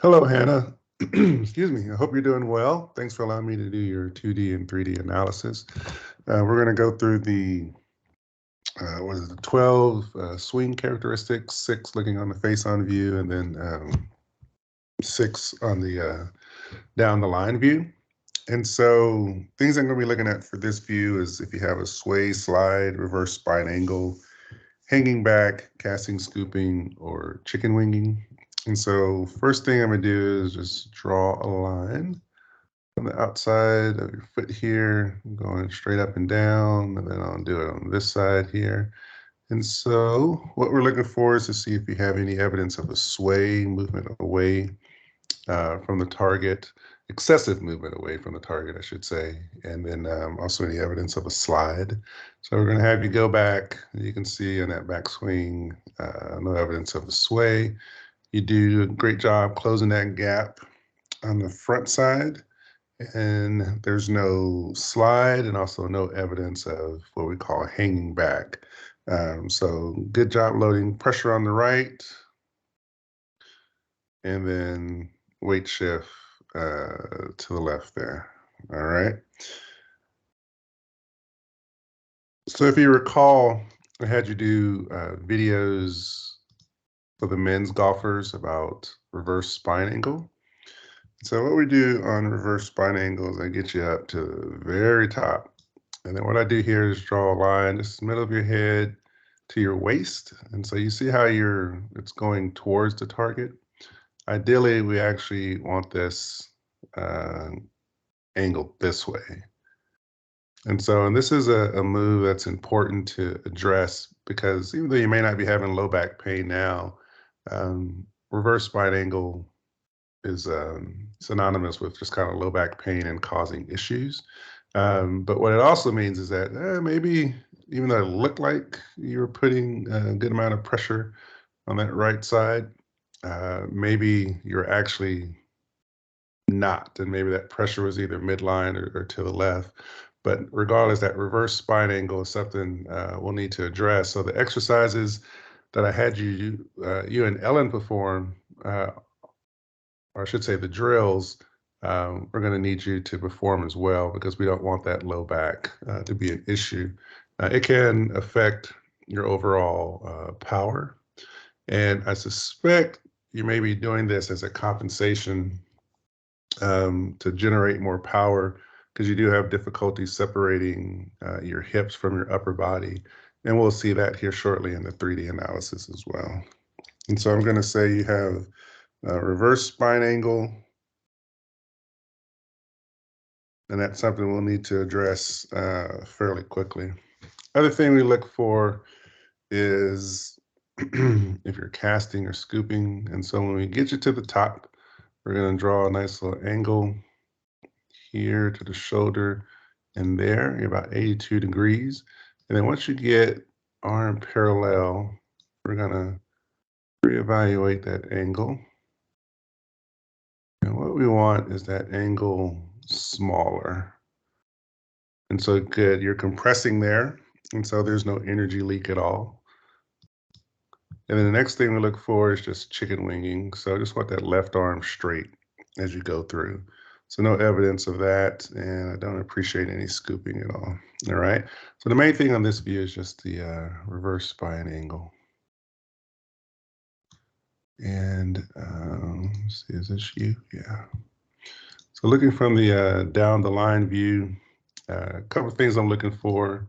Hello, Hannah. Excuse me. I hope you're doing well. Thanks for allowing me to do your 2D and 3D analysis. We're going to go through what is it, the 12 swing characteristics, 6 looking on the face-on view, and then 6 on the down the line view. And so things I'm going to be looking at for this view is if you have a sway, slide, reverse spine angle, hanging back, casting, scooping, or chicken winging. And so first thing I'm going to do is just draw a line on the outside of your foot here, going straight up and down, and then I'll do it on this side here. And so what we're looking for is to see if you have any evidence of a sway, movement away from the target, excessive movement away from the target, I should say, and then also any evidence of a slide. So we're going to have you go back. You can see in that backswing, no evidence of a sway. You do a great job closing that gap on the front side, and there's no slide and also no evidence of what we call hanging back. So good job loading pressure on the right, and then weight shift to the left there. All right. So if you recall, I had you do videos for the men's golfers about reverse spine angle. So what we do on reverse spine angle is I get you up to the very top. And then what I do here is draw a line just the middle of your head to your waist. And so you see how it's going towards the target. Ideally, we actually want this angled this way. And this is a move that's important to address because even though you may not be having low back pain now, reverse spine angle is synonymous with just kind of low back pain and causing issues. But what it also means is that maybe even though it looked like you were putting a good amount of pressure on that right side, maybe you're actually not, and maybe that pressure was either midline or to the left. But regardless, that reverse spine angle is something we'll need to address. So the exercises that I had you and Ellen perform, or I should say the drills, we're going to need you to perform as well because we don't want that low back to be an issue. It can affect your overall power. And I suspect you may be doing this as a compensation to generate more power because you do have difficulty separating your hips from your upper body. And we'll see that here shortly in the 3D analysis as well. And so I'm going to say you have a reverse spine angle, and that's something we'll need to address fairly quickly. Other thing we look for is if you're casting or scooping. And so when we get you to the top, we're going to draw a nice little angle here to the shoulder and there. You're about 82 degrees. And then once you get arm parallel, we're going to reevaluate that angle. And what we want is that angle smaller. And so good, you're compressing there. And so there's no energy leak at all. And then the next thing we look for is just chicken winging. So I just want that left arm straight as you go through. So no evidence of that, and I don't appreciate any scooping at all. All right. So the main thing on this view is just the reverse spine angle. And let's see, is this you? Yeah. So looking from the down the line view, a couple of things I'm looking for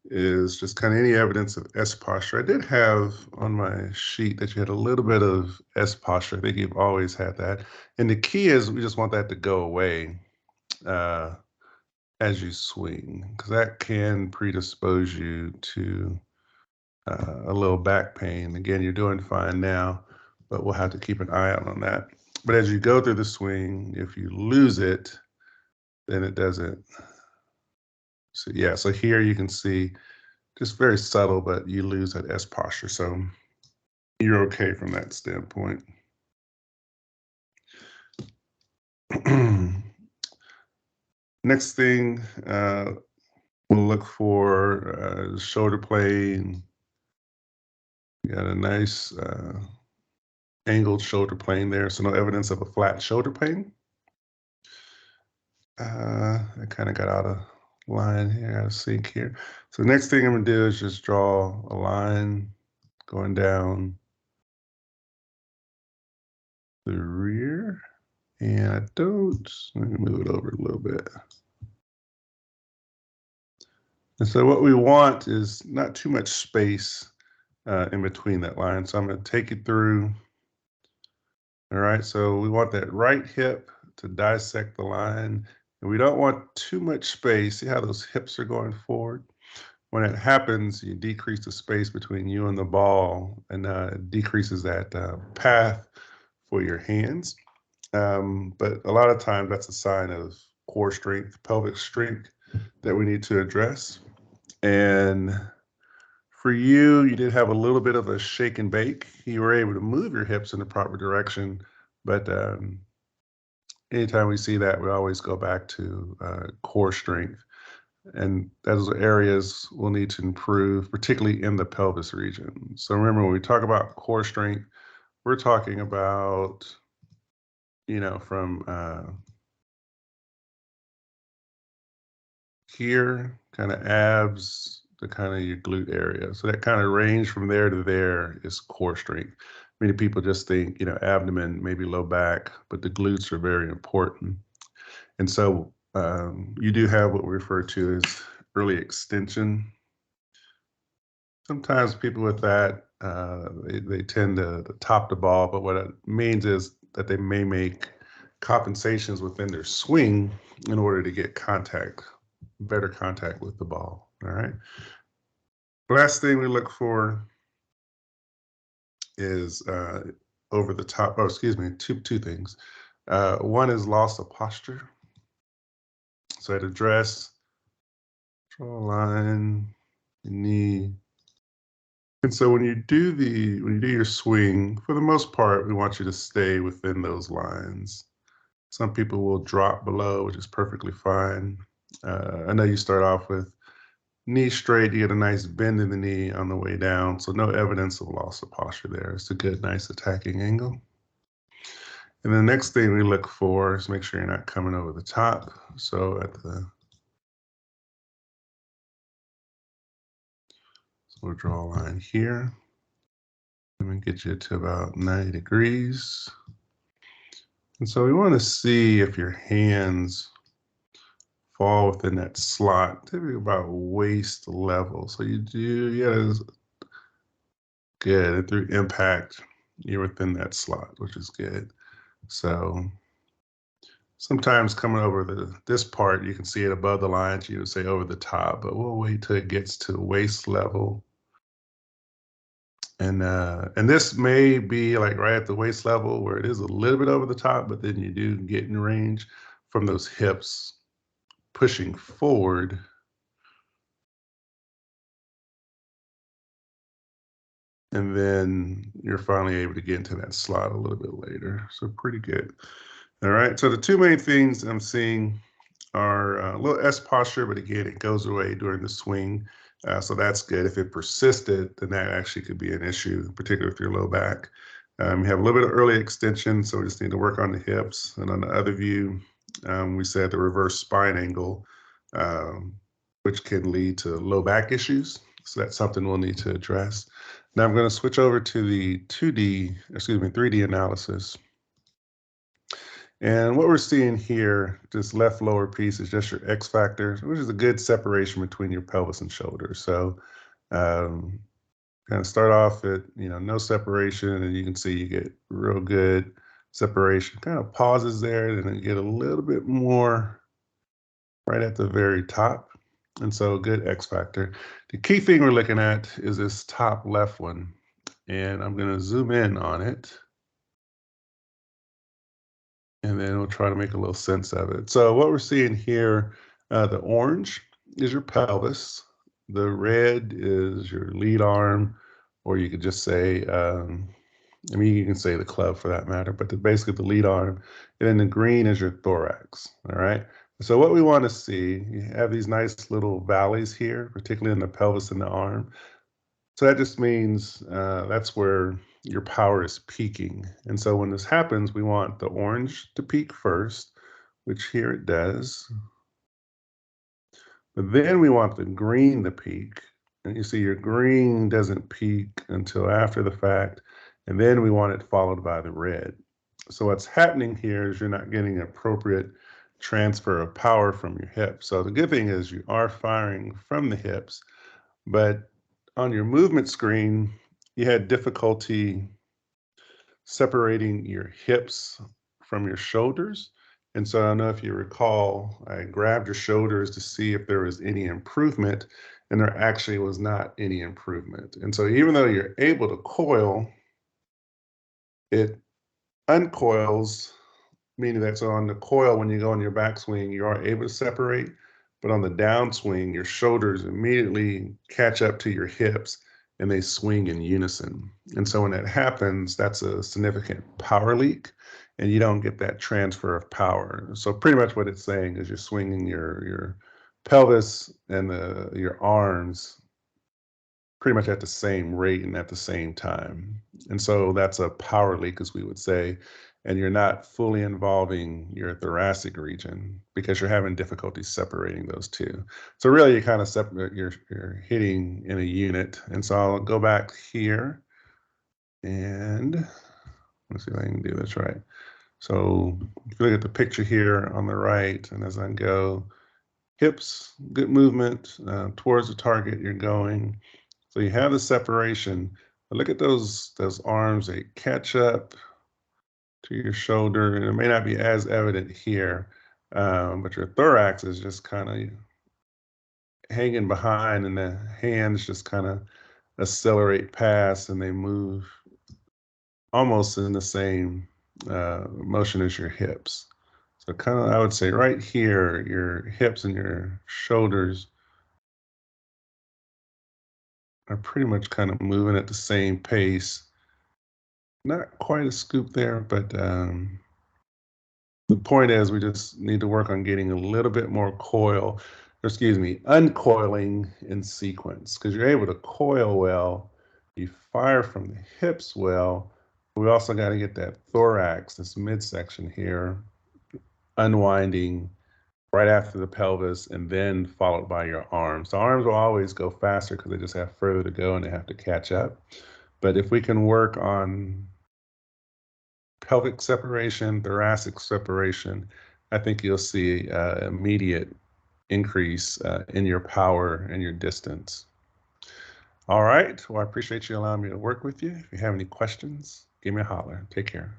is just kind of any evidence of S posture. I did have on my sheet that you had a little bit of S posture. I think you've always had that. And the key is we just want that to go away as you swing, because that can predispose you to a little back pain. Again, you're doing fine now, but we'll have to keep an eye out on that. But as you go through the swing, if you lose it, then it doesn't. So yeah, so here you can see just very subtle, but you lose that S posture. So you're okay from that standpoint. Next thing, we'll look for shoulder plane. You got a nice angled shoulder plane there, so no evidence of a flat shoulder plane. I kind of got out of line here, out of sync here. So the next thing I'm gonna do is just draw a line going down the rear. And I don't, let me move it over a little bit. And so what we want is not too much space in between that line. So I'm going to take it through. All right, so we want that right hip to dissect the line. And we don't want too much space. See how those hips are going forward? When it happens, you decrease the space between you and the ball, and it decreases that path for your hands. But a lot of times that's a sign of core strength, pelvic strength that we need to address. And for you, you did have a little bit of a shake and bake. You were able to move your hips in the proper direction, but anytime we see that, we always go back to core strength. And those areas we'll need to improve, particularly in the pelvis region. So remember, when we talk about core strength, we're talking about, from here, kind of abs to kind of your glute area. So that kind of range from there to there is core strength. Many people just think, abdomen, maybe low back, but the glutes are very important. And so you do have what we refer to as early extension. Sometimes people with that, they tend to top the ball, but what it means is that they may make compensations within their swing in order to get better contact with the ball. All right. Last thing we look for is over the top. Oh, excuse me. Two things. One is loss of posture. So at address, draw a line, knee. And so when you do your swing, for the most part, we want you to stay within those lines. Some people will drop below, which is perfectly fine. I know you start off with knee straight, you get a nice bend in the knee on the way down. So no evidence of loss of posture there. It's a good, nice attacking angle. And the next thing we look for is make sure you're not coming over the top. So we'll draw a line here. Let me get you to about 90 degrees. And so we want to see if your hands fall within that slot, typically about waist level. So good. And through impact, you're within that slot, which is good. So sometimes coming over this part, you can see it above the line, so you would say over the top, but we'll wait till it gets to waist level. And this may be like right at the waist level where it is a little bit over the top, but then you do get in range from those hips pushing forward. And then you're finally able to get into that slot a little bit later. So pretty good. All right. So the two main things I'm seeing are a little S posture, but again, it goes away during the swing. So that's good. If it persisted, then that actually could be an issue, particularly if you're low back. You have a little bit of early extension, so we just need to work on the hips. And on the other view, we said the reverse spine angle, which can lead to low back issues. So that's something we'll need to address. Now I'm going to switch over to the 3D analysis. And what we're seeing here, this left lower piece is just your X factor, which is a good separation between your pelvis and shoulders. So kind of start off at, no separation, and you can see you get real good separation. Kind of pauses there, and then you get a little bit more right at the very top. And so good X factor. The key thing we're looking at is this top left one. And I'm going to zoom in on it. And then we'll try to make a little sense of it. So what we're seeing here, the orange is your pelvis. The red is your lead arm, or you could just say, you can say the club for that matter, but basically the lead arm. And then the green is your thorax, all right? So what we want to see, you have these nice little valleys here, particularly in the pelvis and the arm. So that just means that's where your power is peaking. And so when this happens, we want the orange to peak first, which here it does. But then we want the green to peak. And you see your green doesn't peak until after the fact. And then we want it followed by the red. So what's happening here is you're not getting appropriate transfer of power from your hips. So the good thing is you are firing from the hips, but on your movement screen, you had difficulty separating your hips from your shoulders. And so I don't know if you recall, I grabbed your shoulders to see if there was any improvement, and there actually was not any improvement. And so even though you're able to coil, it uncoils, meaning that so on the coil, when you go on your backswing, you are able to separate, but on the downswing, your shoulders immediately catch up to your hips and they swing in unison. And so when that happens, that's a significant power leak and you don't get that transfer of power. So pretty much what it's saying is you're swinging your pelvis and your arms pretty much at the same rate and at the same time. And so that's a power leak, as we would say, and you're not fully involving your thoracic region because you're having difficulty separating those two. So really you kind of separate, you're hitting in a unit. And so I'll go back here and let's see if I can do this right. So if you look at the picture here on the right, and as I go, hips, good movement towards the target you're going. So you have the separation, but look at those arms, they catch up to your shoulder, and it may not be as evident here, but your thorax is just kind of hanging behind, and the hands just kind of accelerate past, and they move almost in the same motion as your hips. So kind of, I would say right here, your hips and your shoulders are pretty much kind of moving at the same pace. Not quite a scoop there, but the point is we just need to work on getting a little bit more coil, or excuse me, uncoiling in sequence, because you're able to coil well, you fire from the hips well. We also got to get that thorax, this midsection here, unwinding right after the pelvis and then followed by your arms. The arms will always go faster because they just have further to go and they have to catch up. But if we can work on pelvic separation, thoracic separation, I think you'll see immediate increase in your power and your distance. All right. Well, I appreciate you allowing me to work with you. If you have any questions, give me a holler. Take care.